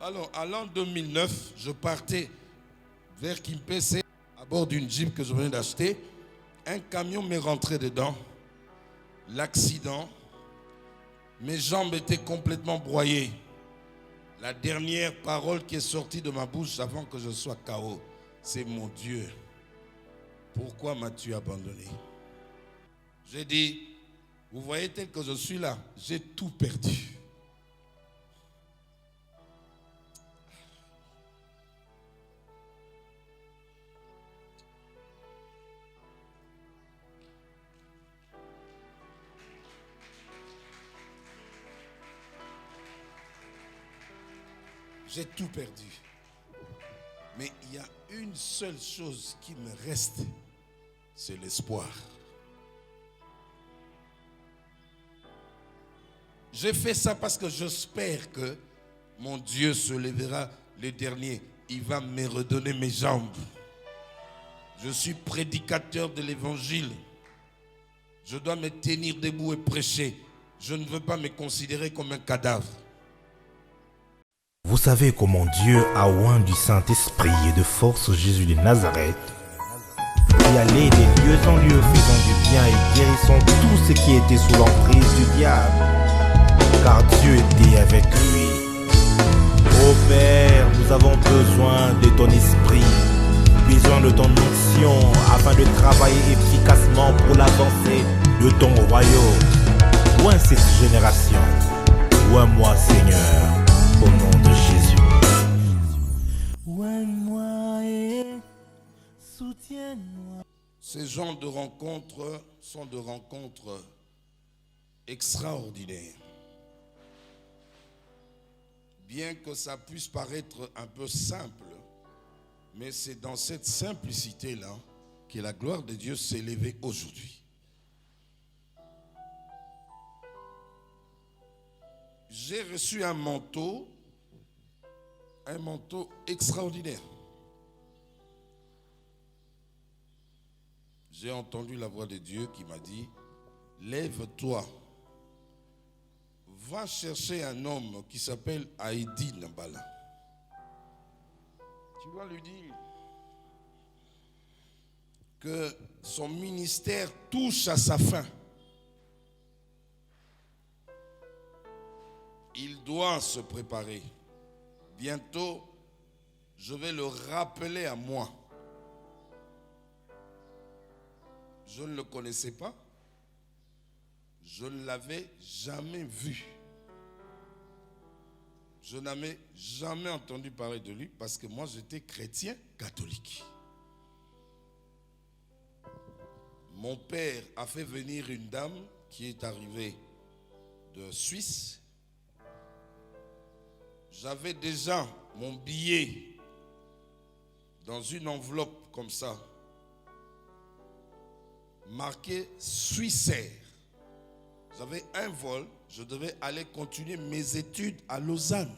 Alors, à l'an 2009, je partais vers Kimpese à bord d'une Jeep que je venais d'acheter. Un camion m'est rentré dedans. L'accident. Mes jambes étaient complètement broyées. La dernière parole qui est sortie de ma bouche avant que je sois KO, c'est mon Dieu. Pourquoi m'as-tu abandonné? J'ai dit, vous voyez tel que je suis là, j'ai tout perdu. J'ai tout perdu. Mais il y a une seule chose qui me reste, c'est l'espoir. J'ai fait ça parce que j'espère que mon Dieu se lèvera le dernier. Il va me redonner mes jambes. Je suis prédicateur de l'évangile. Je dois me tenir debout et prêcher. Je ne veux pas me considérer comme un cadavre. Vous savez comment Dieu a oint du Saint-Esprit et de force Jésus de Nazareth, qui allait des lieux en lieux faisant du bien et guérissant tout ce qui était sous l'emprise du diable, car Dieu était avec lui. Ô Père, nous avons besoin de ton esprit, besoin de ton onction, afin de travailler efficacement pour l'avancée de ton royaume. Oint cette génération, oint-moi Seigneur, au nom de Jésus. Oint-moi et soutiens-moi. Ces genres de rencontres sont de rencontres extraordinaires. Bien que ça puisse paraître un peu simple, mais c'est dans cette simplicité-là que la gloire de Dieu s'est élevée aujourd'hui. J'ai reçu un manteau extraordinaire. J'ai entendu la voix de Dieu qui m'a dit, lève-toi, va chercher un homme qui s'appelle Haïdi Nambala. Tu dois lui dire que son ministère touche à sa fin. Il doit se préparer. Bientôt, je vais le rappeler à moi. Je ne le connaissais pas. Je ne l'avais jamais vu. Je n'avais jamais entendu parler de lui parce que moi, j'étais chrétien catholique. Mon père a fait venir une dame qui est arrivée de Suisse. J'avais déjà mon billet dans une enveloppe comme ça, marqué Suissair. J'avais un vol, je devais aller continuer mes études à Lausanne.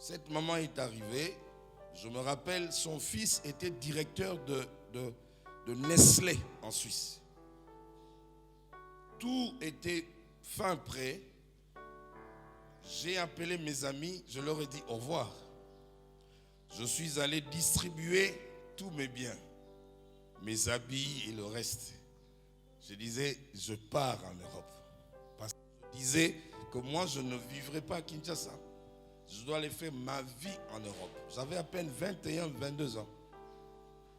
Cette maman est arrivée, je me rappelle, son fils était directeur de Nestlé en Suisse. Tout était fin prêt. J'ai appelé mes amis, je leur ai dit au revoir. Je suis allé distribuer tous mes biens, mes habits et le reste. Je disais, je pars en Europe. Parce que je disais que moi, je ne vivrai pas à Kinshasa. Je dois aller faire ma vie en Europe. J'avais à peine 21, 22 ans.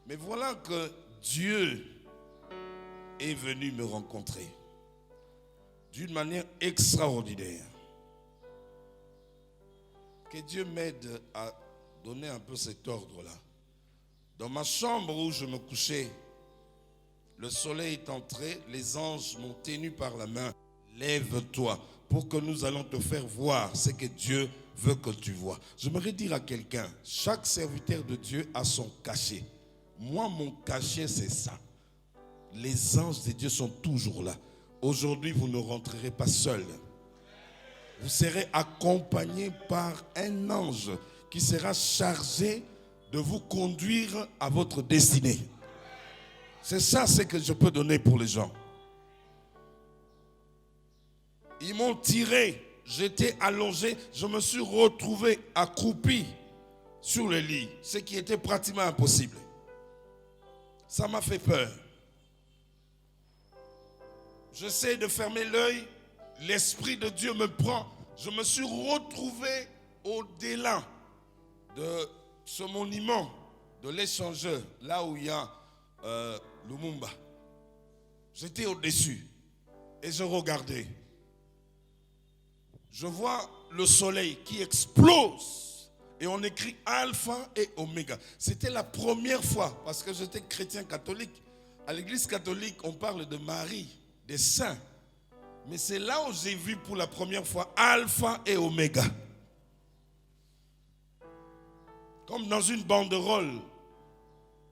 Mais voilà que Dieu est venu me rencontrer d'une manière extraordinaire. Que Dieu m'aide à donner un peu cet ordre-là. Dans ma chambre où je me couchais, le soleil est entré, les anges m'ont tenu par la main. Lève-toi pour que nous allons te faire voir ce que Dieu veut que tu vois. J'aimerais dire à quelqu'un, chaque serviteur de Dieu a son cachet. Moi, mon cachet, c'est ça. Les anges de Dieu sont toujours là. Aujourd'hui, vous ne rentrerez pas seul. Vous serez accompagné par un ange qui sera chargé de vous conduire à votre destinée. C'est ça ce que je peux donner pour les gens. Ils m'ont tiré, j'étais allongé, je me suis retrouvé accroupi sur le lit, ce qui était pratiquement impossible. Ça m'a fait peur. J'essaie de fermer l'œil, l'Esprit de Dieu me prend. Je me suis retrouvé au-delà de ce monument de l'échangeur, là où il y a Lumumba. J'étais au-dessus et je regardais. Je vois le soleil qui explose et on écrit Alpha et Oméga. C'était la première fois, parce que j'étais chrétien catholique. À l'église catholique, on parle de Marie, des saints. Mais c'est là où j'ai vu pour la première fois Alpha et Oméga. Comme dans une banderole,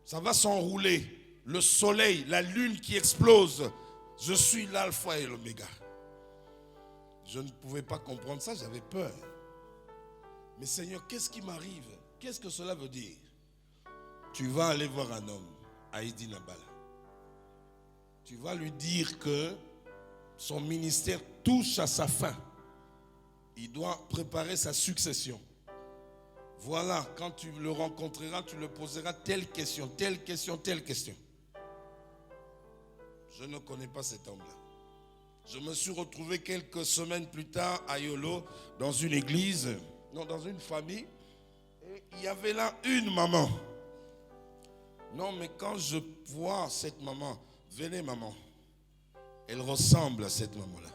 ça va s'enrouler. Le soleil, la lune qui explose. Je suis l'alpha et l'oméga. Je ne pouvais pas comprendre ça, j'avais peur. Mais Seigneur, qu'est-ce qui m'arrive? Qu'est-ce que cela veut dire? Tu vas aller voir un homme, Haïdi Nabala. Tu vas lui dire que son ministère touche à sa fin. Il doit préparer sa succession. Voilà, quand tu le rencontreras, tu le poseras telle question, telle question, telle question. Je ne connais pas cet homme-là. Je me suis retrouvé quelques semaines plus tard à Yolo, dans une église, non, dans une famille. Et il y avait là une maman. Non, mais quand je vois cette maman, venez maman, elle ressemble à cette maman-là.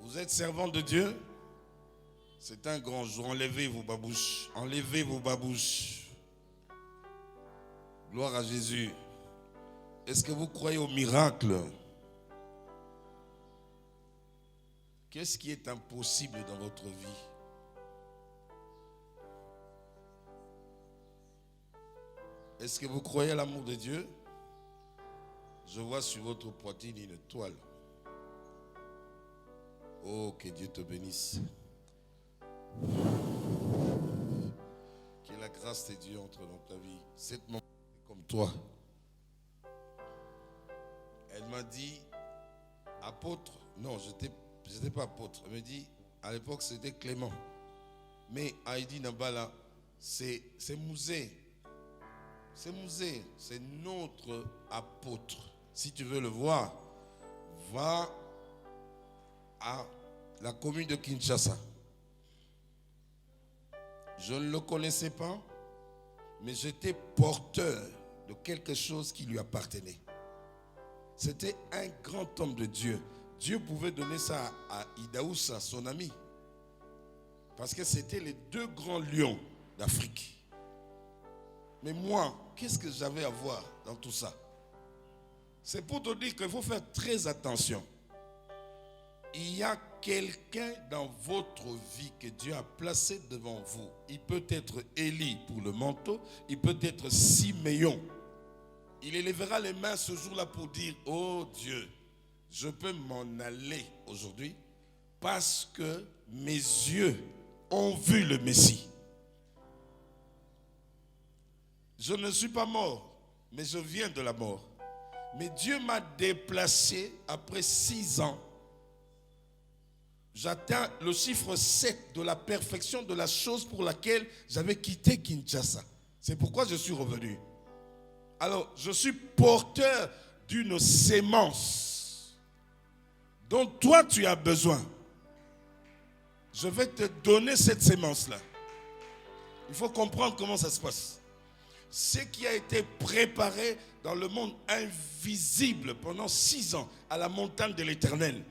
Vous êtes servant de Dieu? C'est un grand jour. Enlevez vos babouches. Enlevez vos babouches. Gloire à Jésus. Est-ce que vous croyez au miracle? Qu'est-ce qui est impossible dans votre vie? Est-ce que vous croyez à l'amour de Dieu? Je vois sur votre poitrine une étoile. Oh, que Dieu te bénisse. Que la grâce de Dieu entre dans ta vie. Cette maman est comme toi. Elle m'a dit, apôtre. Non, je n'étais pas apôtre. Elle me dit, à l'époque c'était Clément. Mais Haïdi Nabala, c'est Mouzé. C'est Mouzé. C'est notre apôtre. Si tu veux le voir, va à la commune de Kinshasa. Je ne le connaissais pas, mais j'étais porteur de quelque chose qui lui appartenait. C'était un grand homme de Dieu. Dieu pouvait donner ça à Idaoussa, son ami, parce que c'était les deux grands lions d'Afrique. Mais moi, qu'est-ce que j'avais à voir dans tout ça? C'est pour te dire qu'il faut faire très attention. Il y a quelqu'un dans votre vie que Dieu a placé devant vous. Il peut être Élie pour le manteau, il peut être Siméon. Il élèvera les mains ce jour-là pour dire, oh Dieu, je peux m'en aller aujourd'hui parce que mes yeux ont vu le Messie. Je ne suis pas mort, mais je viens de la mort. Mais Dieu m'a déplacé après 6 ans. J'atteins le chiffre 7 de la perfection de la chose pour laquelle j'avais quitté Kinshasa. C'est pourquoi je suis revenu. Alors, je suis porteur d'une sémence dont toi tu as besoin. Je vais te donner cette sémence-là. Il faut comprendre comment ça se passe. Ce qui a été préparé dans le monde invisible pendant 6 ans à la montagne de l'Éternel.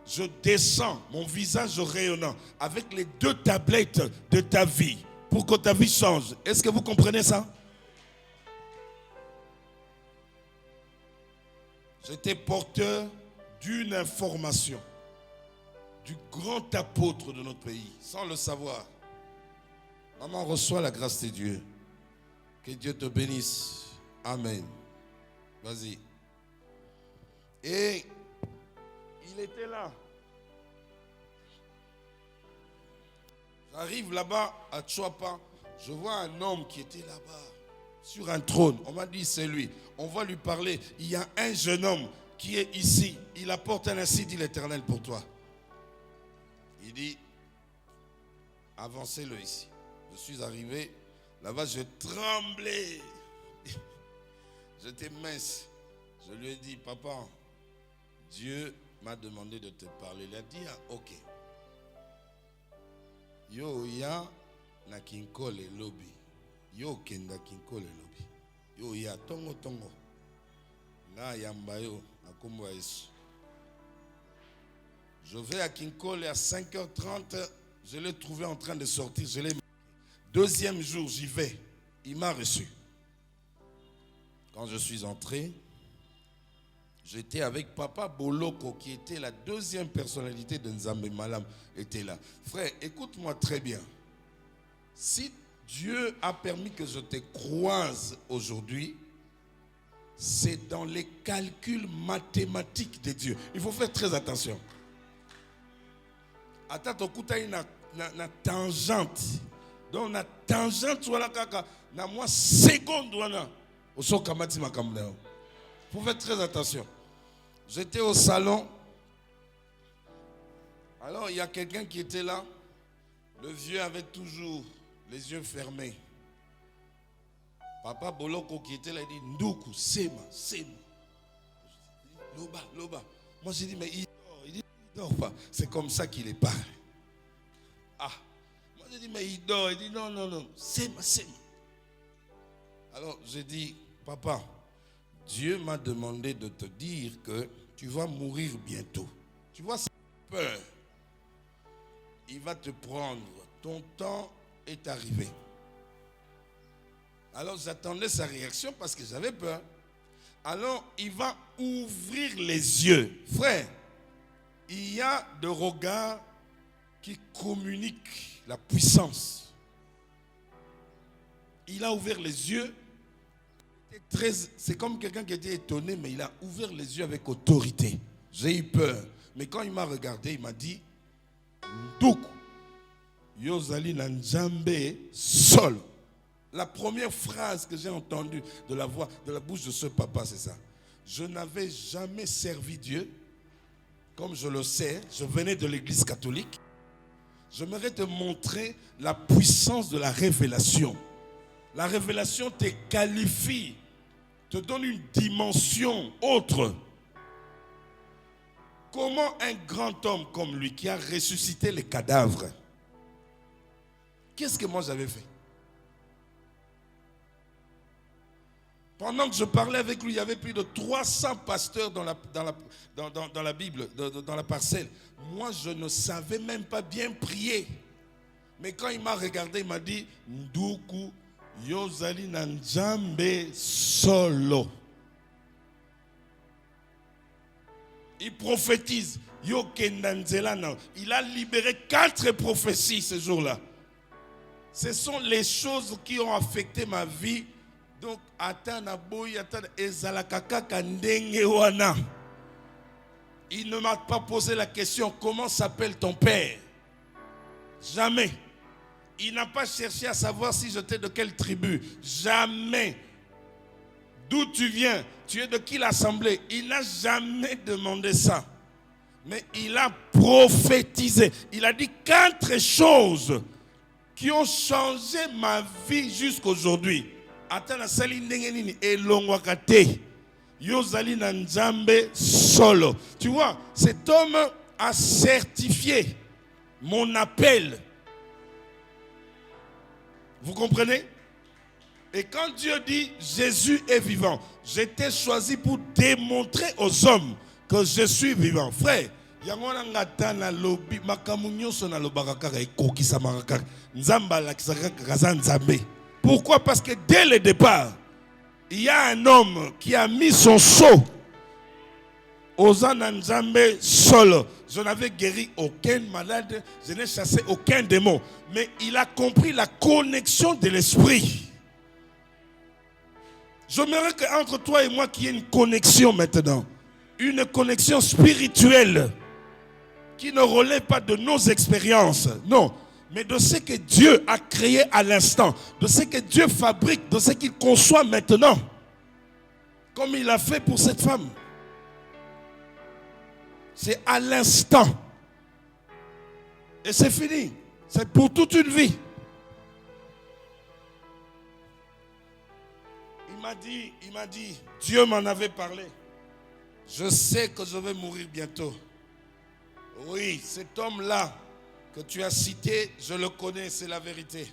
Je descends, mon visage rayonnant, avec les 2 tablettes de ta vie, pour que ta vie change. Est-ce que vous comprenez ça? J'étais porteur d'une information du grand apôtre de notre pays, sans le savoir. Maman, reçois la grâce de Dieu. Que Dieu te bénisse. Amen. Vas-y. Et il était là. J'arrive là-bas à Tchouapa. Je vois un homme qui était là-bas, sur un trône. On m'a dit c'est lui. On va lui parler. Il y a un jeune homme qui est ici, il apporte un ainsi, dit l'Éternel, pour toi. Il dit, avancez-le ici. Je suis arrivé, là-bas je tremblais. J'étais mince. Je lui ai dit, papa, Dieu m'a demandé de te parler. Il a dit, ah, ok. Yo ya na kinkole lobby. Yo kenda kinkole lobby. Yo ya tongo tongo. Na yamba yo na kombo ya Yesu. Je vais à Kinkole à 5h30. Je l'ai trouvé en train de sortir. Je l'ai. Deuxième jour, j'y vais. Il m'a reçu. Quand je suis entré, j'étais avec Papa Boloko, qui était la deuxième personnalité de Nzambe Malam, était là. Frère, écoute-moi très bien. Si Dieu a permis que je te croise aujourd'hui, c'est dans les calculs mathématiques de Dieu. Il faut faire très attention. Attends, tu as une tangente. Donc, la tangente, voilà, na moi, seconde, voilà. Il faut faire très attention. J'étais au salon. Alors, il y a quelqu'un qui était là. Le vieux avait toujours les yeux fermés. Papa Boloko qui était là, il dit, Ndoukou, Sema. Loba. Moi, j'ai dit, mais il dort. Il dit, il dort pas. C'est comme ça qu'il est parlé. Ah. Moi, j'ai dit, mais il dort. Il dit, non. Sema. Alors, j'ai dit, papa, Dieu m'a demandé de te dire que tu vas mourir bientôt. Tu vois, c'est peur. Il va te prendre. Ton temps est arrivé. Alors j'attendais sa réaction parce que j'avais peur. Alors il va ouvrir les yeux. Frère, il y a des regards qui communiquent la puissance. Il a ouvert les yeux. C'est comme quelqu'un qui était étonné, mais il a ouvert les yeux avec autorité. J'ai eu peur. Mais quand il m'a regardé, il m'a dit, Ndoukou, Yozali Nanjambe Sol. La première phrase que j'ai entendue de la voix, de la bouche de ce papa, c'est ça. Je n'avais jamais servi Dieu. Comme je le sais, je venais de l'église catholique. J'aimerais te montrer la puissance de la révélation. La révélation te qualifie, te donne une dimension autre. Comment un grand homme comme lui qui a ressuscité les cadavres, qu'est-ce que moi j'avais fait? Pendant que je parlais avec lui, il y avait plus de 300 pasteurs dans la Bible, dans la parcelle. Moi, je ne savais même pas bien prier. Mais quand il m'a regardé, il m'a dit, Ndoukou, Yozali Nanjambe Solo. Il prophétise. Il a libéré 4 prophéties ce jour-là. Ce sont les choses qui ont affecté ma vie. Donc, il ne m'a pas posé la question, comment s'appelle ton père? Jamais. Il n'a pas cherché à savoir si j'étais de quelle tribu. Jamais. D'où tu viens? Tu es de qui l'assemblée? Il n'a jamais demandé ça. Mais il a prophétisé. Il a dit 4 choses qui ont changé ma vie jusqu'aujourd'hui. Atana sali ndengenini elongwakate yozali na Nzambe solo. Tu vois, cet homme a certifié mon appel. Vous comprenez? Et quand Dieu dit Jésus est vivant, j'étais choisi pour démontrer aux hommes que je suis vivant. Frère, yangona ngata na lobi makamunyo sona lobaka ekokisa makaka Nzamba la kisaka Nzambe. Pourquoi? Parce que dès le départ, il y a un homme qui a mis son sceau aux Nzambe solo. Je n'avais guéri aucun malade, je n'ai chassé aucun démon. Mais il a compris la connexion de l'esprit. J'aimerais qu'entre toi et moi qu'il y ait une connexion maintenant. Une connexion spirituelle qui ne relève pas de nos expériences. Non. Mais de ce que Dieu a créé à l'instant, de ce que Dieu fabrique, de ce qu'il conçoit maintenant, comme il a fait pour cette femme. C'est à l'instant. Et c'est fini. C'est pour toute une vie. Il m'a dit, Dieu m'en avait parlé. Je sais que je vais mourir bientôt. Oui, cet homme-là que tu as cité, je le connais, c'est la vérité.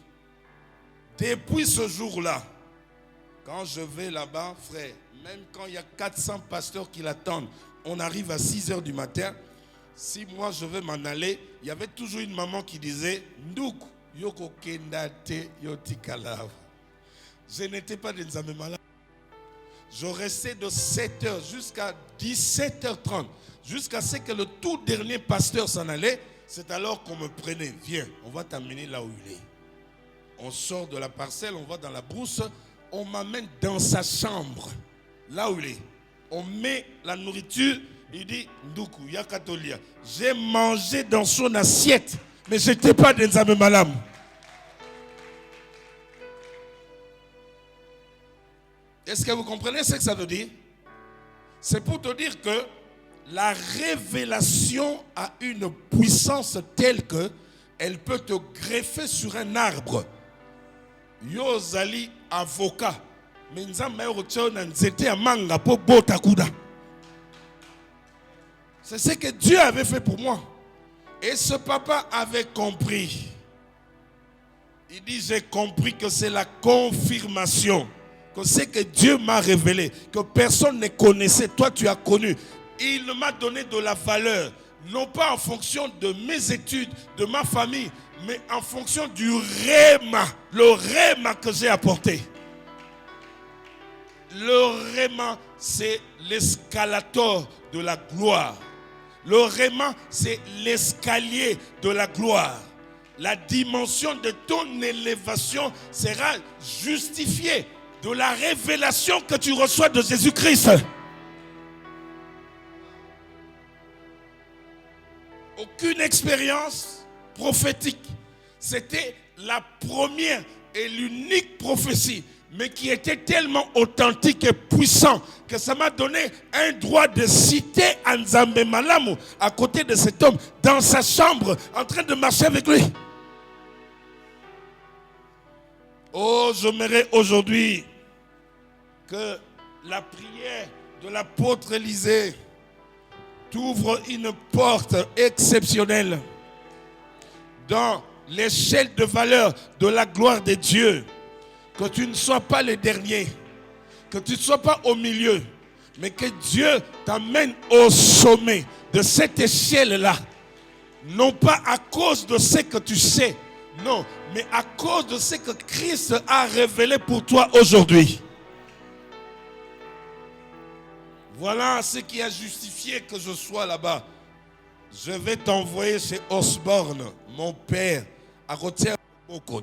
Depuis ce jour-là, quand je vais là-bas, frère, même quand il y a 400 pasteurs qui l'attendent, on arrive à 6 heures du matin. Si moi je vais m'en aller, il y avait toujours une maman qui disait Ndouk, yoko kendate yotikalav. Je n'étais pas dans un malade. Je restais de 7h jusqu'à 17h30, jusqu'à ce que le tout dernier pasteur s'en allait. C'est alors qu'on me prenait. Viens, on va t'amener là où il est. On sort de la parcelle, on va dans la brousse. On m'amène dans sa chambre, là où il est. On met la nourriture. Il dit, Ndoukou, Yakatolia. J'ai mangé dans son assiette, mais je n'étais pas dans un malam. Est-ce que vous comprenez ce que ça veut dire? C'est pour te dire que la révélation a une puissance telle que elle peut te greffer sur un arbre. Yozali avocat. Mais nous avons manga pour botakuda. C'est ce que Dieu avait fait pour moi. Et ce papa avait compris. Il dit, j'ai compris que c'est la confirmation. Que c'est que Dieu m'a révélé. Que personne ne connaissait. Toi, tu as connu. Il m'a donné de la valeur. Non pas en fonction de mes études, de ma famille, mais en fonction du réma. Le réma que j'ai apporté. Le réma, c'est l'escalator de la gloire. Le réma, c'est l'escalier de la gloire. La dimension de ton élévation sera justifiée de la révélation que tu reçois de Jésus-Christ. Aucune expérience prophétique. C'était la première et l'unique prophétie, mais qui était tellement authentique et puissant que ça m'a donné un droit de citer Nzambe Malamu à côté de cet homme dans sa chambre en train de marcher avec lui. Oh, j'aimerais aujourd'hui que la prière de l'apôtre Élisée t'ouvre une porte exceptionnelle dans l'échelle de valeur de la gloire de Dieu. Que tu ne sois pas le dernier, que tu ne sois pas au milieu, mais que Dieu t'amène au sommet de cette échelle-là. Non pas à cause de ce que tu sais, non, mais à cause de ce que Christ a révélé pour toi aujourd'hui. Voilà ce qui a justifié que je sois là-bas. Je vais t'envoyer chez Osborne, mon père, à Rotière.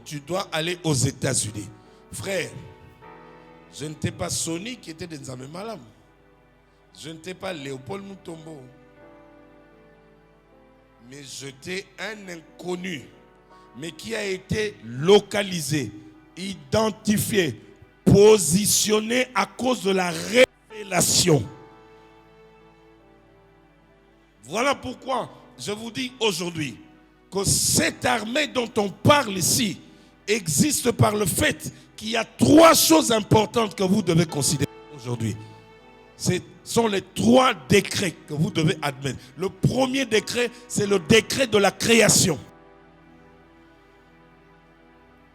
Tu dois aller aux États-Unis. Frère, je n'étais pas Sony qui était dans un malam. Je n'étais pas Léopold Mutombo. Mais j'étais un inconnu, mais qui a été localisé, identifié, positionné à cause de la révélation. Voilà pourquoi je vous dis aujourd'hui que cette armée dont on parle ici existe par le fait qu'il y a 3 choses importantes que vous devez considérer aujourd'hui. Ce sont les 3 décrets que vous devez admettre. Le premier décret, c'est le décret de la création.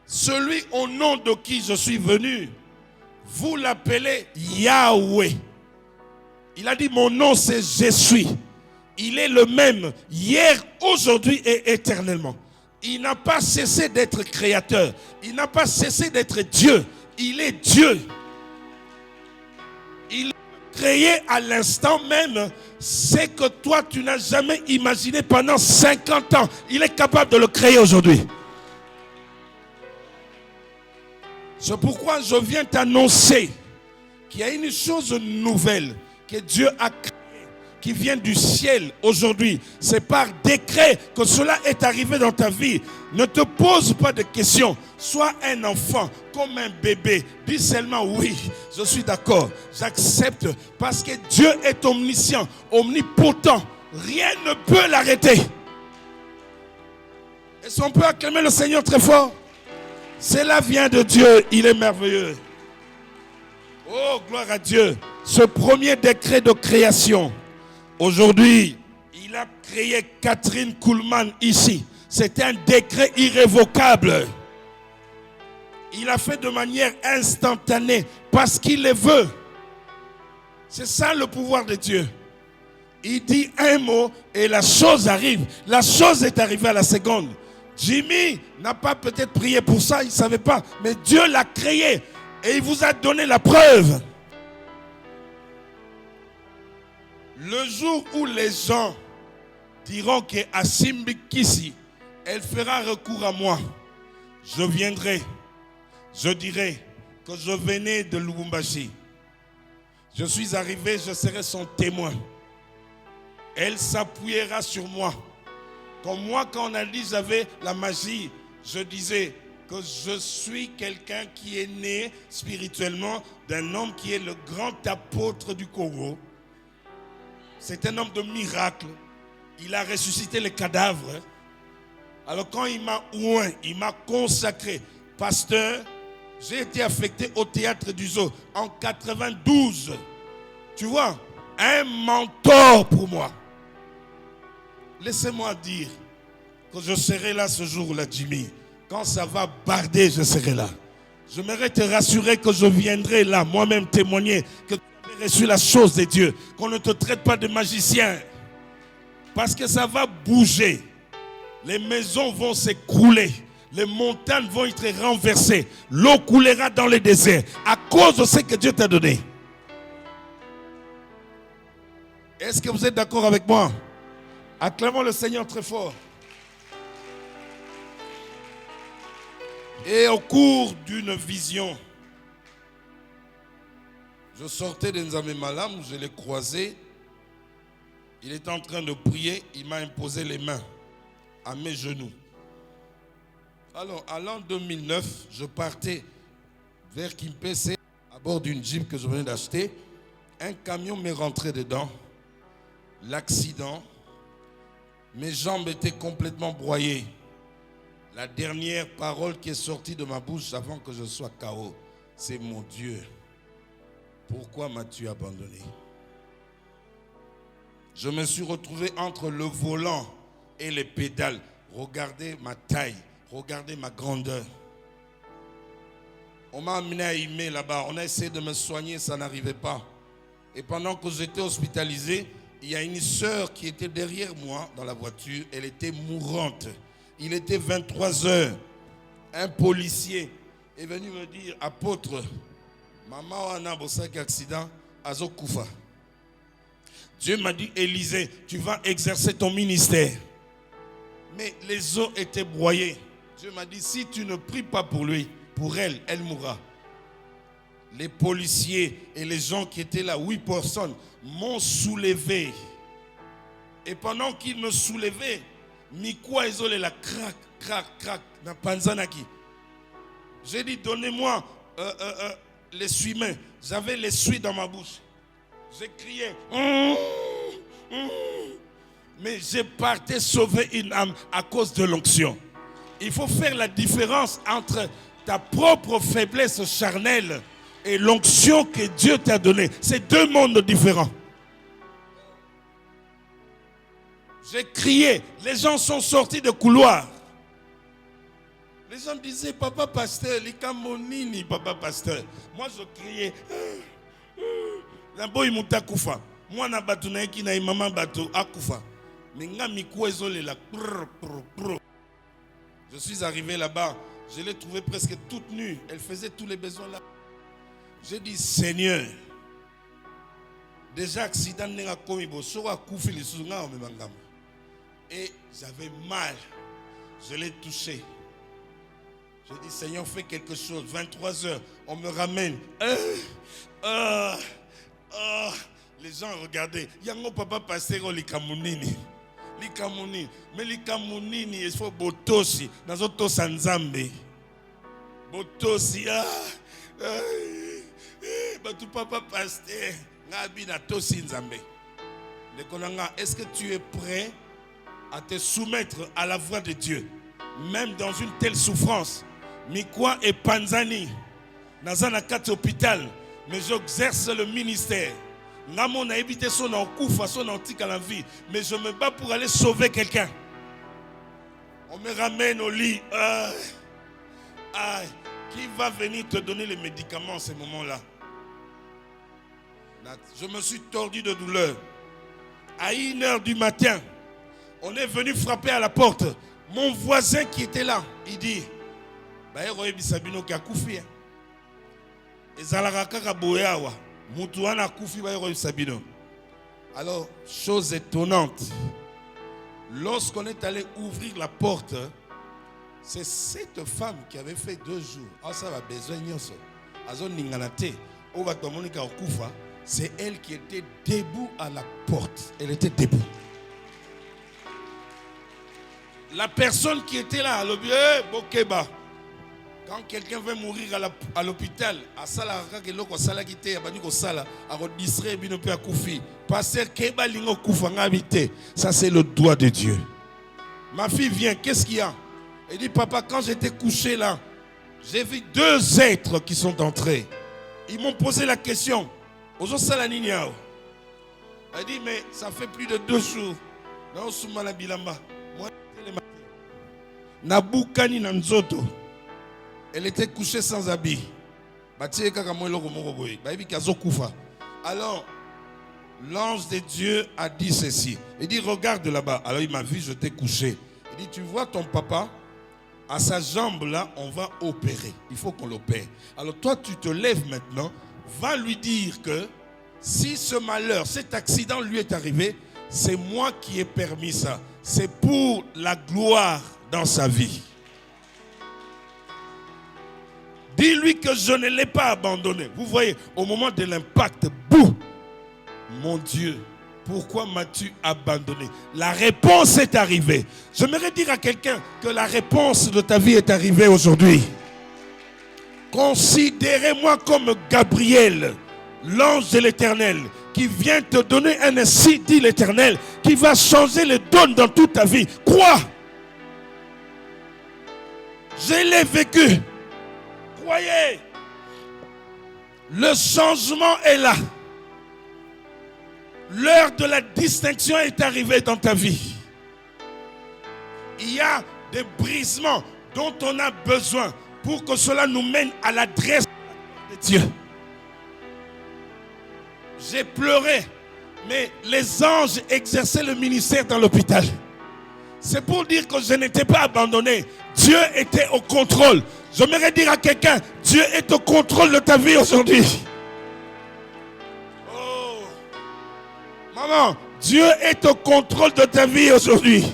Celui au nom de qui je suis venu, vous l'appelez Yahweh. Il a dit, mon nom c'est je suis. Il est le même hier, aujourd'hui et éternellement. Il n'a pas cessé d'être créateur. Il n'a pas cessé d'être Dieu. Il est Dieu. Il a créé à l'instant même ce que toi tu n'as jamais imaginé pendant 50 ans. Il est capable de le créer aujourd'hui. C'est pourquoi je viens t'annoncer qu'il y a une chose nouvelle que Dieu a créée, qui vient du ciel aujourd'hui. C'est par décret que cela est arrivé dans ta vie. Ne te pose pas de questions. Sois un enfant comme un bébé. Dis seulement oui, je suis d'accord, j'accepte, parce que Dieu est omniscient, omnipotent. Rien ne peut l'arrêter. Est-ce qu'on peut acclamer le Seigneur très fort? Cela vient de Dieu, il est merveilleux. Oh, gloire à Dieu. Ce premier décret de création, aujourd'hui, il a créé Catherine Kuhlman ici. C'est un décret irrévocable. Il a fait de manière instantanée parce qu'il le veut. C'est ça le pouvoir de Dieu. Il dit un mot et la chose arrive. La chose est arrivée à la seconde. Jimmy n'a pas peut-être prié pour ça, il ne savait pas. Mais Dieu l'a créé et il vous a donné la preuve. Le jour où les gens diront qu'à Simbikisi, elle fera recours à moi, je viendrai. Je dirai que je venais de Lubumbashi. Je suis arrivé, je serai son témoin. Elle s'appuiera sur moi. Comme moi, quand on a dit j'avais la magie, je disais que je suis quelqu'un qui est né spirituellement d'un homme qui est le grand apôtre du Congo. C'est un homme de miracle. Il a ressuscité les cadavres. Alors quand il m'a oint, il m'a consacré pasteur, j'ai été affecté au théâtre du Zoo en 92. Tu vois, un mentor pour moi. Laissez-moi dire que je serai là ce jour-là, Jimmy. Quand ça va barder, je serai là. J'aimerais te rassurer que je viendrai là, moi-même témoigner que tu as reçu la chose de Dieu, qu'on ne te traite pas de magicien. Parce que ça va bouger. Les maisons vont s'écrouler. Les montagnes vont être renversées. L'eau coulera dans les déserts à cause de ce que Dieu t'a donné. Est-ce que vous êtes d'accord avec moi? Acclamons le Seigneur très fort. Et au cours d'une vision, je sortais de Nzambe Malam, je l'ai croisé. Il était en train de prier, il m'a imposé les mains à mes genoux. Alors, à l'an 2009, je partais vers Kimpese à bord d'une Jeep que je venais d'acheter. Un camion m'est rentré dedans. L'accident, mes jambes étaient complètement broyées. La dernière parole qui est sortie de ma bouche avant que je sois KO, c'est mon Dieu. Pourquoi m'as-tu abandonné? Je me suis retrouvé entre le volant et les pédales. Regardez ma taille, regardez ma grandeur. On m'a amené à Ime là-bas. On a essayé de me soigner, ça n'arrivait pas. Et pendant que j'étais hospitalisé, il y a une sœur qui était derrière moi dans la voiture. Elle était mourante. Il était 23 heures. Un policier est venu me dire, apôtre, maman a un accident, azo koufa. Dieu m'a dit, Élisée, tu vas exercer ton ministère. Mais les os étaient broyés. Dieu m'a dit, si tu ne pries pas pour lui, pour elle, elle mourra. Les policiers et les gens qui étaient là, 8 personnes, m'ont soulevé. Et pendant qu'ils me soulevaient, Mikwa Ezole la crac, crac, crac, na panzanaki. J'ai dit, donnez-moi l'essuie-main. J'avais l'essuie dans ma bouche. J'ai crié. Mais j'ai parti sauver une âme à cause de l'onction. Il faut faire la différence entre ta propre faiblesse charnelle et l'onction que Dieu t'a donnée. C'est deux mondes différents. J'ai crié. Les gens sont sortis de couloir. Les gens disaient, papa pasteur, likamonini, papa pasteur. Moi je criais. Moi na batu na eki na maman batu akufa. Je suis arrivé là-bas. Je l'ai trouvée presque toute nue. Elle faisait tous les besoins là. J'ai dit, Seigneur, déjà accident n'a commis beau, soit koufi les souvenirs en même temps. Et j'avais mal. Je l'ai touché. J'ai dit, Seigneur, fais quelque chose. 23 heures, on me ramène. Les gens regardaient. Yango papa pasteur likamunini. Likamunini. Mais likamunini, il faut botosi. Nazoto sanzambe. Botosi. Batu papa pasteur. Ngabi na tosi nzambe. Est-ce que tu es prêt à te soumettre à la voix de Dieu, même dans une telle souffrance? Mikwa et Panzani, Nazana kat hôpital, mais j'exerce le ministère. Namon a évité son enkoufa, son antique à la vie, mais je me bats pour aller sauver quelqu'un. On me ramène au lit. Qui va venir te donner les médicaments en ce moment-là? Je me suis tordu de douleur. À 1h du matin, on est venu frapper à la porte. Mon voisin qui était là, il dit, alors, chose étonnante, lorsqu'on est allé ouvrir la porte, c'est cette femme qui avait fait 2 jours. Ah, ça va besoin c'est elle qui était debout à la porte. Elle était debout. La personne qui était là, quand quelqu'un veut mourir à l'hôpital, ça c'est le doigt de Dieu. Ma fille vient, qu'est-ce qu'il y a? Elle dit, papa, quand j'étais couché là, j'ai vu 2 êtres qui sont entrés. Ils m'ont posé la question. Elle dit, mais ça fait plus de 2 jours. Nabukani Nanzoto. Elle était couchée sans habit. Alors, l'ange de Dieu a dit ceci. Il dit, regarde là-bas. Alors il m'a vu, je t'ai couché. Il dit, tu vois ton papa? À sa jambe là, on va opérer. Il faut qu'on l'opère. Alors toi, tu te lèves maintenant. Va lui dire que si ce malheur, cet accident lui est arrivé, c'est moi qui ai permis ça. C'est pour la gloire dans sa vie. Dis-lui que je ne l'ai pas abandonné. Vous voyez, au moment de l'impact, boum, mon Dieu, pourquoi m'as-tu abandonné? La réponse est arrivée. J'aimerais dire à quelqu'un que la réponse de ta vie est arrivée aujourd'hui. Considérez-moi comme Gabriel, l'ange de l'Éternel, qui vient te donner un ainsi dit l'Éternel, qui va changer les dons dans toute ta vie. Crois. Je l'ai vécu. Croyez. Le changement est là. L'heure de la distinction est arrivée dans ta vie. Il y a des brisements dont on a besoin pour que cela nous mène à l'adresse de Dieu. J'ai pleuré, mais les anges exerçaient le ministère dans l'hôpital. C'est pour dire que je n'étais pas abandonné. Dieu était au contrôle. J'aimerais dire à quelqu'un, Dieu est au contrôle de ta vie aujourd'hui. Oh, maman, Dieu est au contrôle de ta vie aujourd'hui.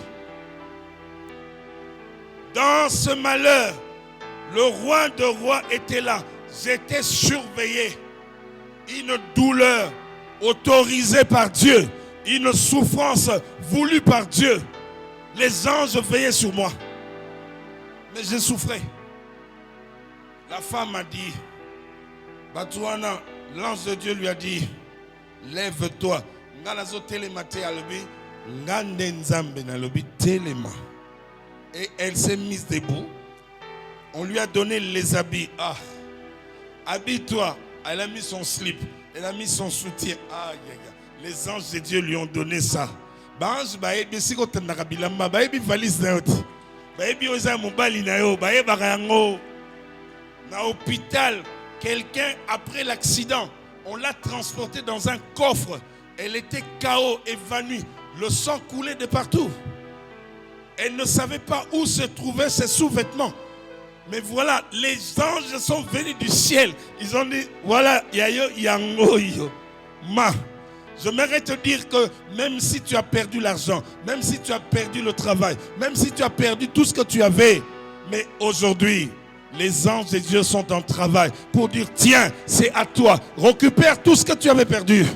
Dans ce malheur, le roi de rois était là. J'étais surveillé. Une douleur autorisée par Dieu. Une souffrance voulue par Dieu. Les anges veillaient sur moi. Mais j'ai souffert. La femme a dit, Batouana, l'ange de Dieu lui a dit, lève-toi. Et elle s'est mise debout. On lui a donné les habits. Ah, habille-toi. Elle a mis son slip. Elle a mis son soutien. Ah, les anges de Dieu lui ont donné ça. Dans l'hôpital, quelqu'un après l'accident, on l'a transporté dans un coffre. Elle était KO, évanouie. Le sang coulait de partout. Elle ne savait pas où se trouvaient ses sous-vêtements. Mais voilà, les anges sont venus du ciel. Ils ont dit, voilà, yayo, yango, yo. Ma. J'aimerais te dire que même si tu as perdu l'argent, même si tu as perdu le travail, même si tu as perdu tout ce que tu avais, mais aujourd'hui, les anges de Dieu sont en travail pour dire, tiens, c'est à toi. Récupère tout ce que tu avais perdu.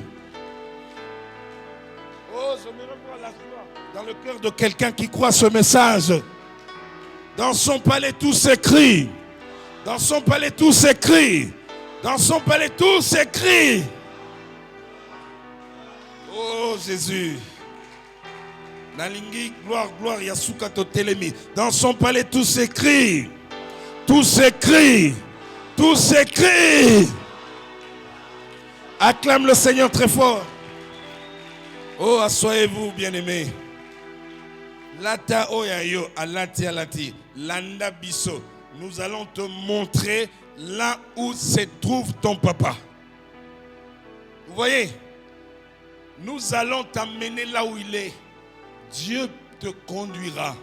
Oh, j'aimerais voir la joie dans le cœur de quelqu'un qui croit ce message. Dans son palais, tout s'écrit. Dans son palais, tout s'écrit. Dans son palais, tout s'écrit. Oh Jésus. Nalingi, gloire, gloire, Yasuka Totelemi. Dans son palais, tout s'écrit. Tout s'écrit. Tout s'écrit. Acclame le Seigneur très fort. Oh, assoyez-vous, bien-aimés. Lata oyayo, alati alati, landa biso. Nous allons te montrer là où se trouve ton papa. Vous voyez? Nous allons t'amener là où il est. Dieu te conduira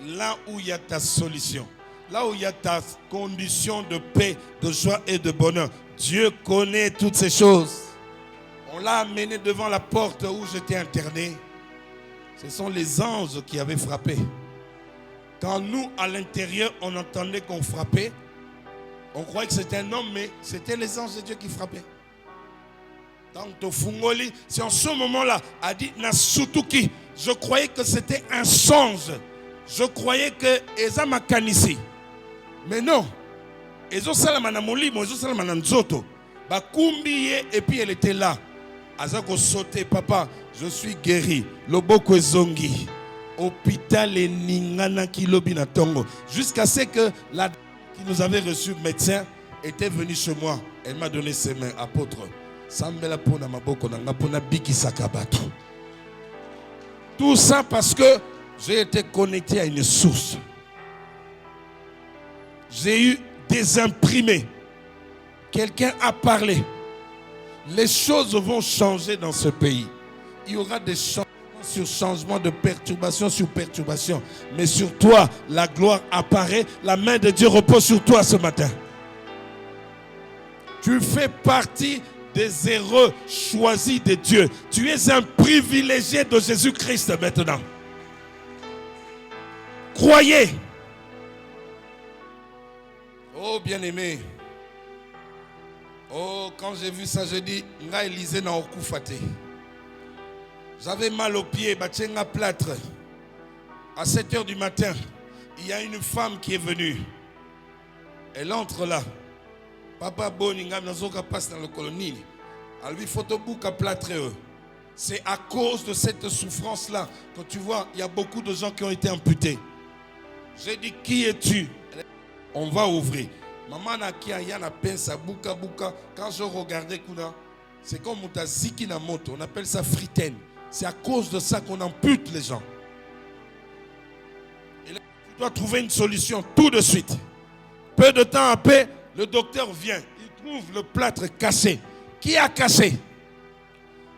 là où il y a ta solution. Là où il y a ta condition de paix, de joie et de bonheur. Dieu connaît toutes ces choses. On l'a amené devant la porte où j'étais interné. Ce sont les anges qui avaient frappé. Quand nous, à l'intérieur, on entendait qu'on frappait, on croyait que c'était un homme, mais c'était les anges de Dieu qui frappaient. Donc, Fungoli, c'est en ce moment-là, a dit Nasutuki. Je croyais que c'était un songe. Je croyais que Eza Makanisi. Mais non. Ezo Salamana Molimo, Ezo Salamana Nzoto. Bakumbiye, et puis elle était là. Azako sauté, papa, je suis guéri. Loboko Zongi. Hôpital et Ningana Kilobina Tongo. Jusqu'à ce que la dame qui nous avait reçu, médecin, était venue chez moi. Elle m'a donné ses mains, apôtre. Tout ça parce que j'ai été connecté à une source. J'ai eu des imprimés. Quelqu'un a parlé. Les choses vont changer dans ce pays. Il y aura des changements sur changements, de perturbation sur perturbation. Mais sur toi, la gloire apparaît. La main de Dieu repose sur toi ce matin. Tu fais partie des héros choisis de Dieu. Tu es un privilégié de Jésus-Christ maintenant. Croyez. Oh bien-aimé. Oh, quand j'ai vu ça, j'ai dit, nga Élisée na okufate. J'avais mal aux pieds, batchenga plâtre. À 7h du matin, il y a une femme qui est venue. Elle entre là. Papa Boninga nazoka passe dans le colonie. À lui photobouka plâtre. C'est à cause de cette souffrance-là que tu vois, il y a beaucoup de gens qui ont été amputés. J'ai dit, qui es-tu? On va ouvrir. Maman na kia yana pensa buka buka. Quand je regardais Kuna, c'est comme mutaziki na moto. On appelle ça fritaine. C'est à cause de ça qu'on ampute les gens. Et là, tu dois trouver une solution tout de suite. Peu de temps après, le docteur vient. Il trouve le plâtre cassé. Qui a cassé?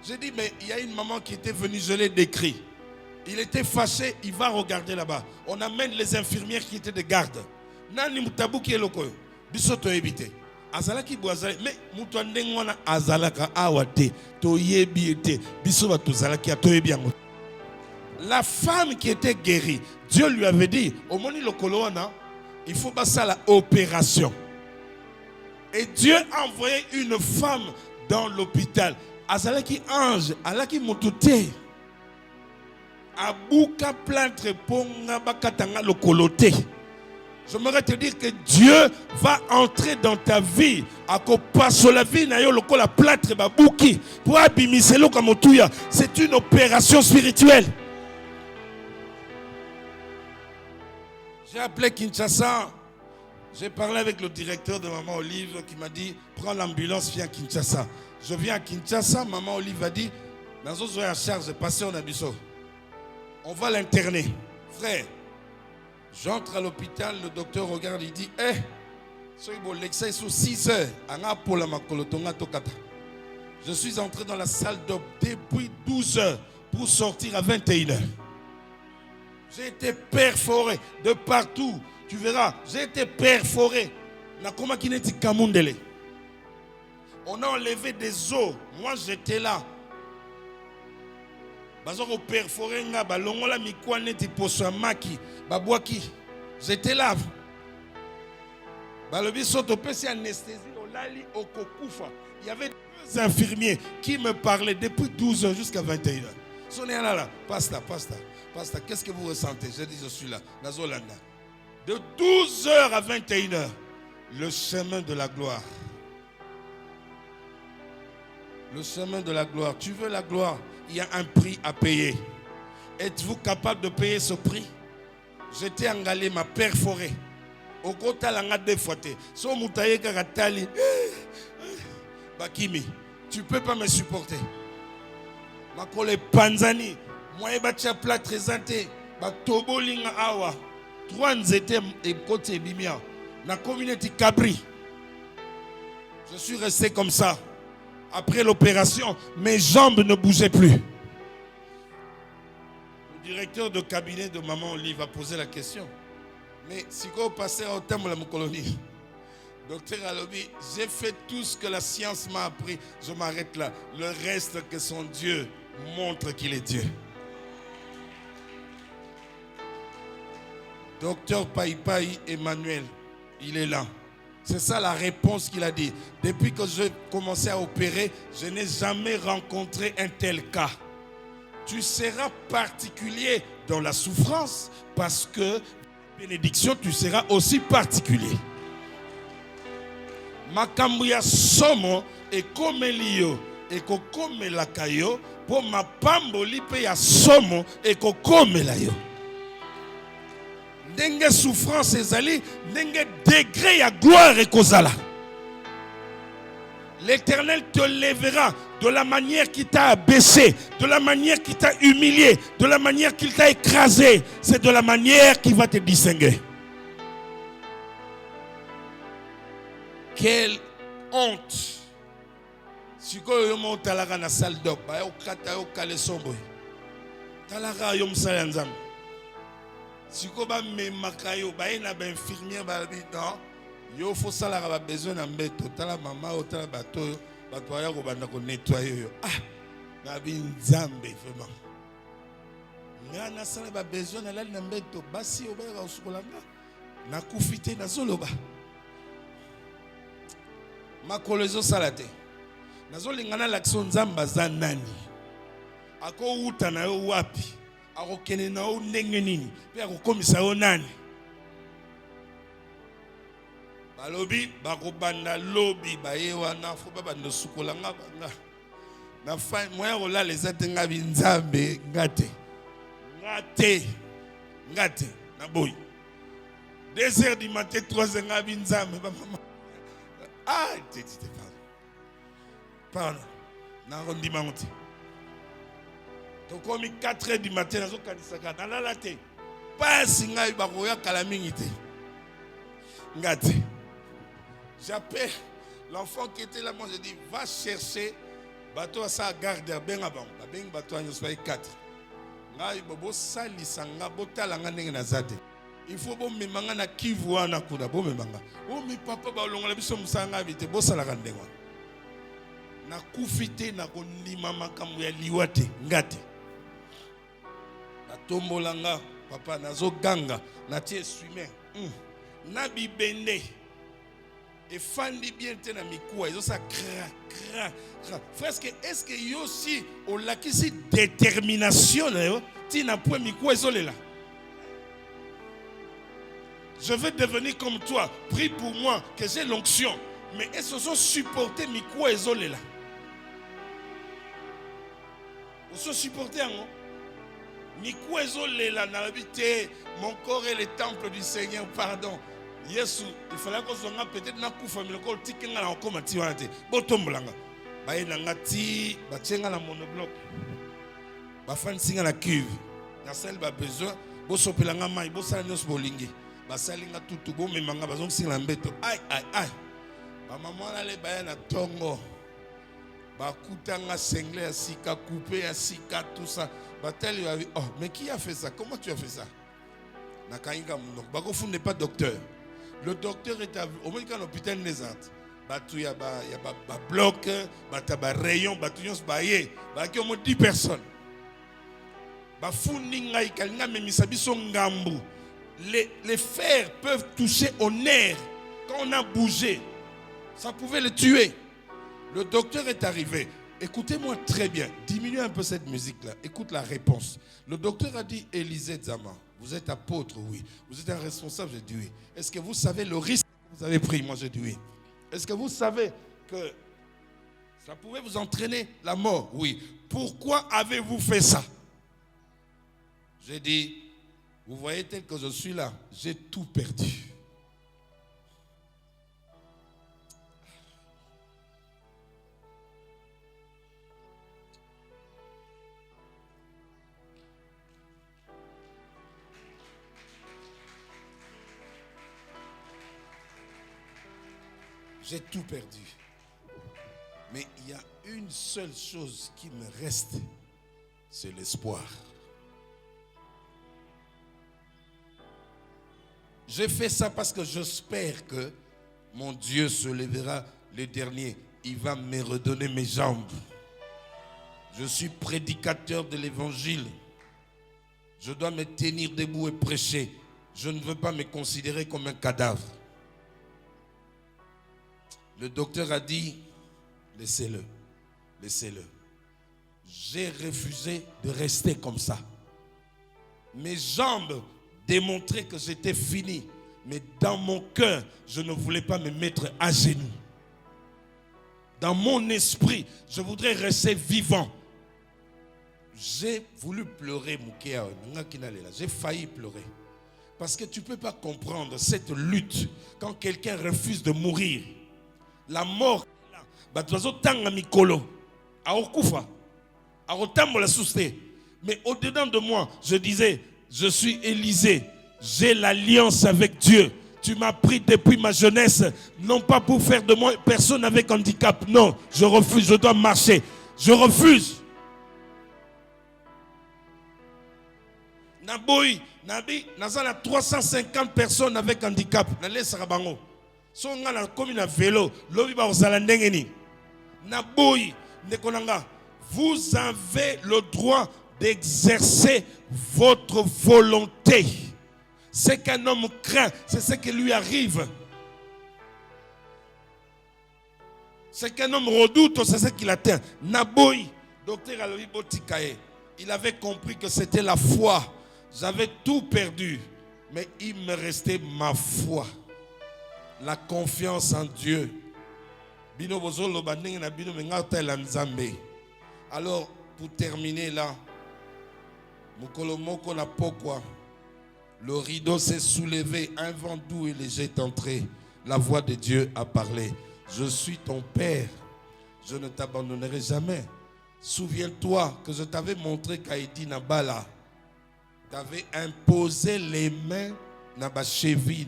J'ai dit, mais il y a une maman qui était venue, je l'ai décrit. Il était fâché, il va regarder là-bas. On amène les infirmières qui étaient de garde. Nani mutabu qui est loko. Bisoto évité. Azalaki boazale, mais mutandengwana azalaka awate toyebi ete biso batozalaki atoyebi yango. La femme qui était guérie, Dieu lui avait dit, au moni lokoloana, il faut passer à l'opération. Et Dieu a envoyé une femme dans l'hôpital. Azalaki ange, alaki mutute. Abuka plâtre ponga bakatanga lokolote. J'aimerais te dire que Dieu va entrer dans ta vie. C'est une opération spirituelle. J'ai appelé Kinshasa. J'ai parlé avec le directeur de Maman Olive qui m'a dit, prends l'ambulance, viens à Kinshasa. Je viens à Kinshasa, Maman Olive a dit, à charge, passez en abisso. On va l'interner. Frère, j'entre à l'hôpital, le docteur regarde, il dit, l'excès sous 6 heures. Je suis entré dans la salle d'op depuis 12 heures pour sortir à 21 heures. J'ai été perforé de partout. Tu verras, j'ai été perforé. On a enlevé des os. Moi, j'étais là. J'étais là. Il y avait 2 infirmiers qui me parlaient depuis 12 heures jusqu'à 21 heures. Pasteur, qu'est-ce que vous ressentez? Je dis, je suis là. De 12 heures à 21 heures, le chemin de la gloire. Le chemin de la gloire. Tu veux la gloire? Il y a un prix à payer. Êtes-vous capable de payer ce prix? J'étais engalé, ma perforé. Au côté la ngade foité. So moutaye karatali. Bakimi, tu peux pas me supporter. Ma collègue Panzani, moi et Batia plat présenté. Batobo linga awa. 3 nzete et côté bimia. Na communauté Cabri. Je suis resté comme ça. Après l'opération, mes jambes ne bougeaient plus. Le directeur de cabinet de Maman Olive a posé la question. Mais si vous passez au terme de la colonie, docteur Alobi, j'ai fait tout ce que la science m'a appris. Je m'arrête là. Le reste que son Dieu montre qu'il est Dieu. Docteur Païpaï Emmanuel, il est là. C'est ça la réponse qu'il a dit. Depuis que j'ai commencé à opérer, je n'ai jamais rencontré un tel cas. Tu seras particulier dans la souffrance parce que bénédiction, tu seras aussi particulier. Makambuya somo et comme lio et comme la kayo pour ma pamboli pe ya somo et comme la yo. Ndenge souffrance ezali, ndenge degré ya gloire et kozala. L'Éternel te lèvera de la manière qu'il t'a abaissé, de la manière qu'il t'a humilié, de la manière qu'il t'a écrasé. C'est de la manière qu'il va te distinguer. Quelle honte. Si vous avez dans la salle d'op, vous avez si vous avez un infirmière, il faut ça, il a besoin d'un béto. Tala maman, tala bateau, batoya ko banda ko nettoyer. Ah, na bin zambe vraiment. Ngana sala ba besoin na lali na béto. Basi obera usukolanga. Na kufite na zoloba. Makolezo salate. Na zolingana l'action zamba za nani. Ako uta na yo wapi. Ako kene na o ndenge nini. Pe ako komisa yo nani. Balobi bakobanda lobi bayewa na fo baba no sukola ngaba na fa moya rola les atenga binzambe ngate na boy 2h du matin 3h nga binzambe ba mama ah tete pardon na rondi mangote to komi 4h du matin nazo kanisaka na la te pas singa bakoya kala mingi te ngate. J'appelle l'enfant qui était là, moi je dis, va chercher bateau à sa garde ben avant. Ben bateau à nous 4. Ngai bobo sali sanga botala ngane na zate. Il faut bon me manga na kivu na kuda bon me manga. Oh mi papa ba longa biso musanga bité bo sala kandenga. Na kufite na kondima makambo ya liwate ngate. Na tombolanga papa nazo ganga na tie swimmer. Na bibende. Et fandi bien tena mikua ils ça cra frère est-ce que yo aussi on la kisi détermination là tina point mikua isolé là je veux devenir comme toi prie pour moi que j'ai l'onction mais est-ce que supporter mikua isolé là on se supporter en mikua isolé là na habité mon corps est le temple du Seigneur pardon. Yesu, il fallait que soit peut-être na kufa mais ko tikenga na okoma ti wana te. Botombolanga. Ba yenanga ti ba tsenga na monobloc. Ba fansinga na cuve. Na sel ba besoin bo sopelanga mai bo sala nyos bolingi. Ba salinga tutu bo memanga ba zong singa mbeto. Ai. Ba maman na le ba na tongo. Ba kutanga sengle ya sika coupé ya sika tout ça. Ba tel oh mais qui a fait ça? Comment tu as fait ça? Na kainga muno. Ba ko funde pas docteur. Le docteur est au moins quand l'hôpital n'est pas. Il y a un bloc, un rayon, il y a 10 personnes. Les fers peuvent toucher au nerf. Quand on a bougé, ça pouvait le tuer. Le docteur est arrivé. Écoutez-moi très bien. Diminuez un peu cette musique-là. Écoute la réponse. Le docteur a dit, Élisée Zama, vous êtes apôtre, oui. Vous êtes un responsable, j'ai dit oui. Est-ce que vous savez le risque que vous avez pris? Moi, j'ai dit oui. Est-ce que vous savez que Ça pouvait vous entraîner la mort, oui. Pourquoi avez-vous fait ça? J'ai dit, vous voyez tel que je suis là, j'ai tout perdu. J'ai tout perdu. Mais il y a une seule chose qui me reste, c'est l'espoir. J'ai fait ça parce que j'espère que mon Dieu se lèvera le dernier. Il va me redonner mes jambes. Je suis prédicateur de l'évangile. Je dois me tenir debout et prêcher. Je ne veux pas me considérer comme un cadavre. Le docteur a dit, laissez-le, laissez-le. J'ai refusé de rester comme ça. Mes jambes démontraient que j'étais fini. Mais dans mon cœur, je ne voulais pas me mettre à genoux. Dans mon esprit, je voudrais rester vivant. J'ai voulu pleurer, j'ai failli pleurer. Parce que tu ne peux pas comprendre cette lutte quand quelqu'un refuse de mourir. La mort, mais au-dedans de moi, je disais, je suis Élisée, j'ai l'alliance avec Dieu. Tu m'as pris depuis ma jeunesse, non pas pour faire de moi personne avec handicap. Non, je refuse, je dois marcher. Je refuse. Naboui, Nabi, Nazana 350 personnes avec handicap. Nale Sarabango. So ngana comme une vélo, lobi ba ozala ndengeni. Naboui, nekonanga. Vous avez le droit d'exercer votre volonté. Ce qu'un homme craint, c'est ce qui lui arrive. Ce qu'un homme redoute, c'est ce qu'il atteint. Naboui, docteur Alobi Botikaye, il avait compris que c'était la foi. J'avais tout perdu, mais il me restait ma foi. La confiance en Dieu. Alors, pour terminer là, le rideau s'est soulevé, un vent doux et léger est entré. La voix de Dieu a parlé. Je suis ton Père, je ne t'abandonnerai jamais. Souviens-toi que je t'avais montré qu'Haïti Nabala t'avais imposé les mains dans ma cheville.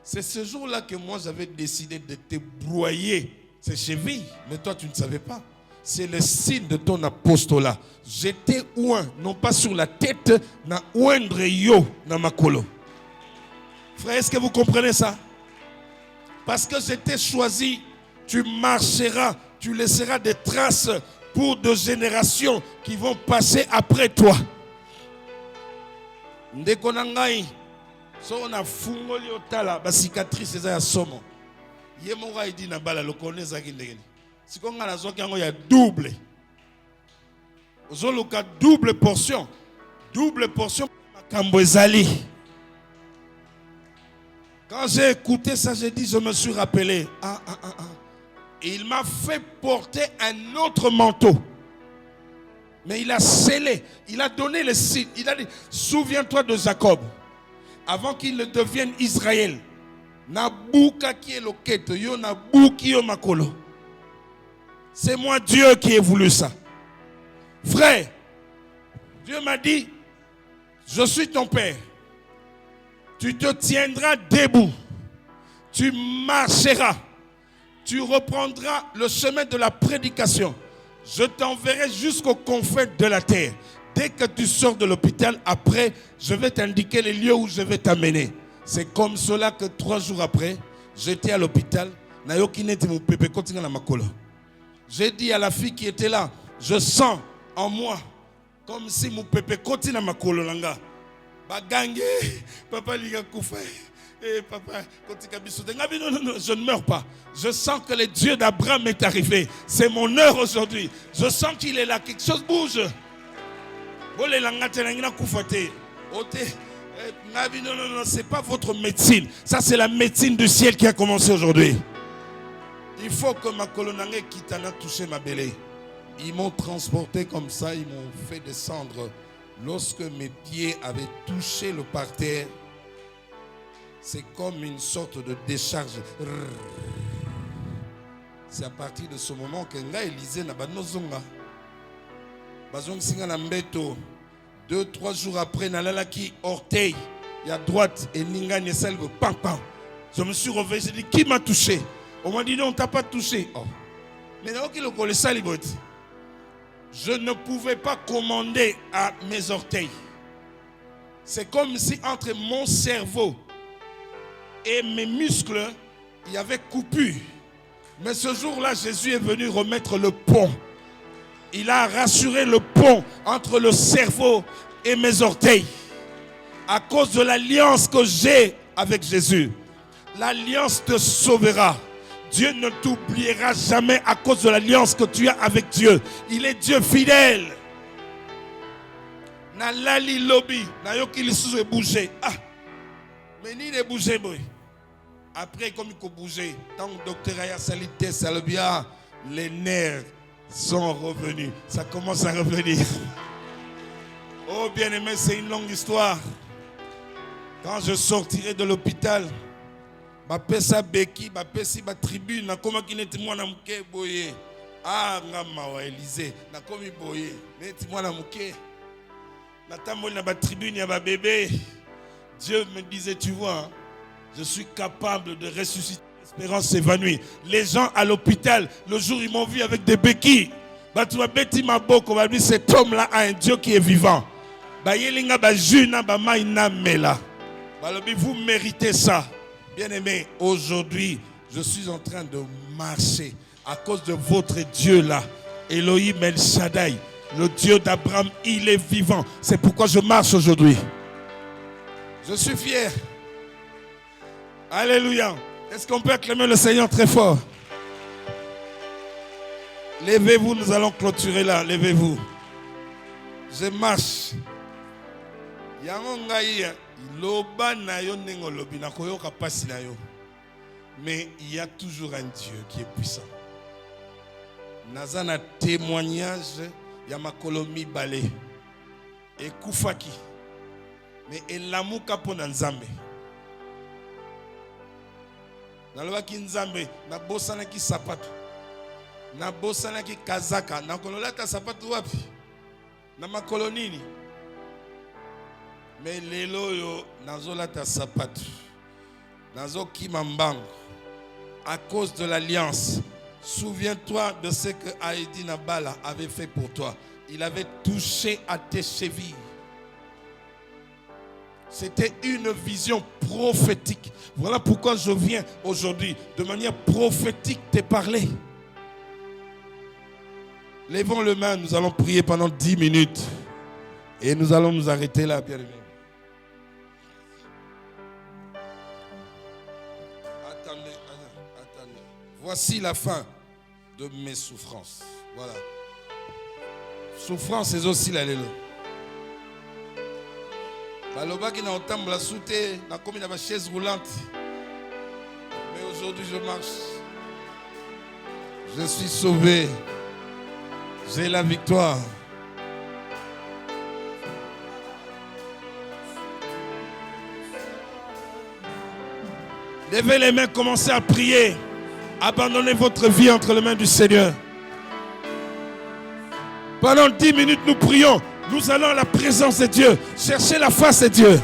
C'est ce jour-là que moi j'avais décidé de te broyer ces chevilles. Mais toi tu ne savais pas. C'est le signe de ton apostolat. J'étais ouin, non pas sur la tête, na ouendre yo na makolo. Frère, est-ce que vous comprenez ça? Parce que j'étais choisi, tu marcheras, tu laisseras des traces pour de générations qui vont passer après toi. Ndekonangai, so on a fungoli otala, ba cicatrice eza ya somo. Ye moko aidi na bala lokoneza kindengeni. Sikonga na zoki yango ya double. Ozoluka double portion. Double portion makambo ezali. Quand j'ai écouté ça, j'ai dit, je me suis rappelé. Et il m'a fait porter un autre manteau. Mais il a scellé, il a donné le signe. Il a dit, souviens-toi de Jacob. Avant qu'il ne devienne Israël. Nabuka qui est loquette, yo nabuki yo makolo. C'est moi Dieu qui ai voulu ça. Frère, Dieu m'a dit, je suis ton Père. Tu te tiendras debout. Tu marcheras. Tu reprendras le chemin de la prédication. Je t'enverrai jusqu'aux confins de la terre. Dès que tu sors de l'hôpital, après, je vais t'indiquer les lieux où je vais t'amener. C'est comme cela que 3 jours après, j'étais à l'hôpital. J'ai dit à la fille qui était là, je sens en moi comme si mon pépé continue à makolo langa. Bagangé, papa liga koufa. Eh papa, non, je ne meurs pas. Je sens que le Dieu d'Abraham est arrivé. C'est mon heure aujourd'hui. Je sens qu'il est là. Quelque chose bouge. Non, c'est pas votre médecine. Ça, c'est la médecine du ciel qui a commencé aujourd'hui. Il faut que ma colonne kitana touché ma belée. Ils m'ont transporté comme ça, ils m'ont fait descendre. Lorsque mes pieds avaient touché le parterre, c'est comme une sorte de décharge. C'est à partir de ce moment que nga Élisée n'a pas nozonga. Bazong singa na mbeto. 2-3 jours après, nalalaki orteil, il y a droite et ninga neselbe pam pam. Je me suis réveillé, j'ai dit qui m'a touché? On m'a dit non, on t'a pas touché. Oh. Mais non, qui le connaît ça, je ne pouvais pas commander à mes orteils. C'est comme si entre mon cerveau et mes muscles, il y avait coupure. Mais ce jour-là, Jésus est venu remettre le pont. Il a rassuré le pont entre le cerveau et mes orteils. À cause de l'alliance que j'ai avec Jésus. L'alliance te sauvera. Dieu ne t'oubliera jamais à cause de l'alliance que tu as avec Dieu. Il est Dieu fidèle. Na lali lobby, na yo ki lisusu bouger. Ah, mais ni de bouger boy. Après comme il faut bouger, tant que docteur a salité, ça le bien, les nerfs sont revenus. Ça commence à revenir. Oh bien aimé, c'est une longue histoire. Quand je sortirai de l'hôpital, ma pesa beki, ma pesi ma tribune, na koma ki neti mwana muke boye. Ah ngama wa Élysée, na komi boye, neti mwana muke. Na tamoli na ba tribune ya ba bébé. Dieu me disait, tu vois, je suis capable de ressusciter. L'espérance s'évanouit. Les gens à l'hôpital, le jour ils m'ont vu avec des béquilles. Bah tu vas bêti ma boque, on va dire cet homme-là a un Dieu qui est vivant. Bah yelinga ba juna ba maina mela. Bah vous méritez ça. Bien aimé, aujourd'hui, je suis en train de marcher à cause de votre Dieu là, Elohim El Shaddai, le Dieu d'Abraham, il est vivant. C'est pourquoi je marche aujourd'hui. Je suis fier. Alléluia. Est-ce qu'on peut acclamer le Seigneur très fort? Levez-vous, nous allons clôturer là. Levez-vous. Je marche. Mais il y a toujours un Dieu qui est puissant. Nazana témoignage, Yamakolomi Balé et Koufaki. Mais elamu kapona nzambe. Nalobaki nzambe na bosana ki sapato. Na bosana ki kazaka, na kololata sapato wapi? Na makolonini. Mais lelo yo nazolata sapato. Nazo kimambango. À cause de l'alliance. Souviens-toi de ce que Haïdi Nabala avait fait pour toi. Il avait touché à tes chevilles. C'était une vision prophétique. Voilà pourquoi je viens aujourd'hui de manière prophétique te parler. Levons les mains, nous allons prier pendant 10 minutes. Et nous allons nous arrêter là, bien aimé. Attendez. Voici la fin de mes souffrances. Voilà. Souffrance, c'est aussi la lélo. Balobaki na otambla souté, na komi na ba chaise roulante. Mais aujourd'hui je marche. Je suis sauvé. J'ai la victoire. Levez les mains, commencez à prier. Abandonnez votre vie entre les mains du Seigneur. Pendant 10 minutes, nous prions. Nous allons à la présence de Dieu. Chercher la face de Dieu.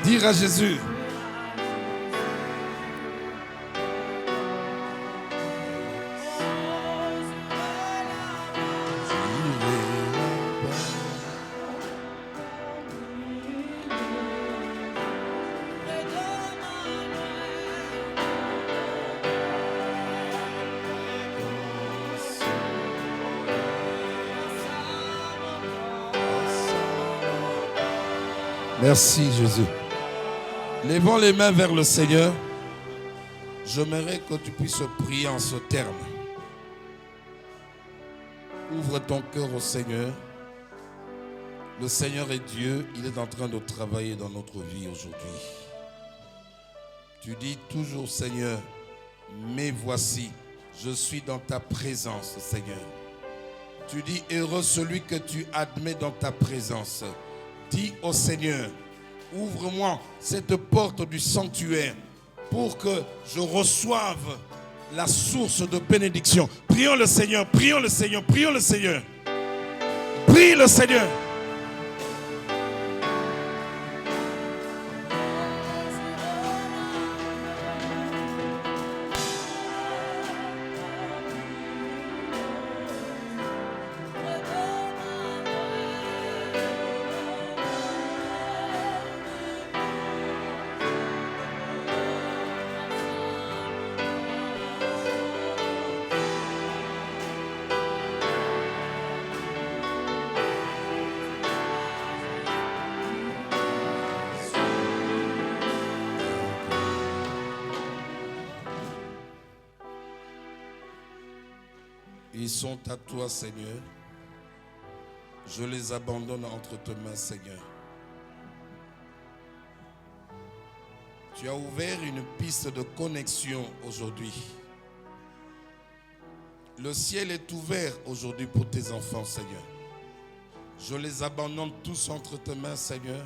Dire à Jésus. Merci Jésus. Levons les mains vers le Seigneur. J'aimerais que tu puisses prier en ce terme. Ouvre ton cœur au Seigneur. Le Seigneur est Dieu. Il est en train de travailler dans notre vie aujourd'hui. Tu dis toujours, Seigneur, mais voici, je suis dans ta présence, Seigneur. Tu dis, heureux celui que tu admets dans ta présence. Dis au Seigneur, ouvre-moi cette porte du sanctuaire pour que je reçoive la source de bénédiction. Prions le Seigneur, prions le Seigneur, prions le Seigneur. Prie le Seigneur. Ils sont à toi, Seigneur. Je les abandonne entre tes mains, Seigneur. Tu as ouvert une piste de connexion aujourd'hui. Le ciel est ouvert aujourd'hui pour tes enfants, Seigneur. Je les abandonne tous entre tes mains, Seigneur.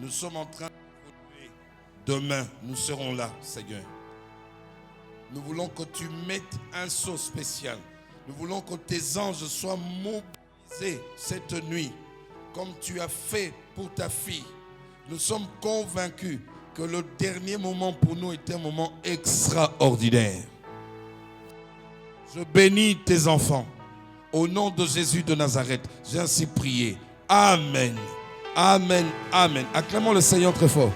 Nous sommes en train d'évoluer. Demain, nous serons là, Seigneur. Nous voulons que tu mettes un sceau spécial. Nous voulons que tes anges soient mobilisés cette nuit, comme tu as fait pour ta fille. Nous sommes convaincus que le dernier moment pour nous est un moment extraordinaire. Je bénis tes enfants. Au nom de Jésus de Nazareth, j'ai ainsi prié. Amen. Amen. Amen. Acclamons le Seigneur très fort.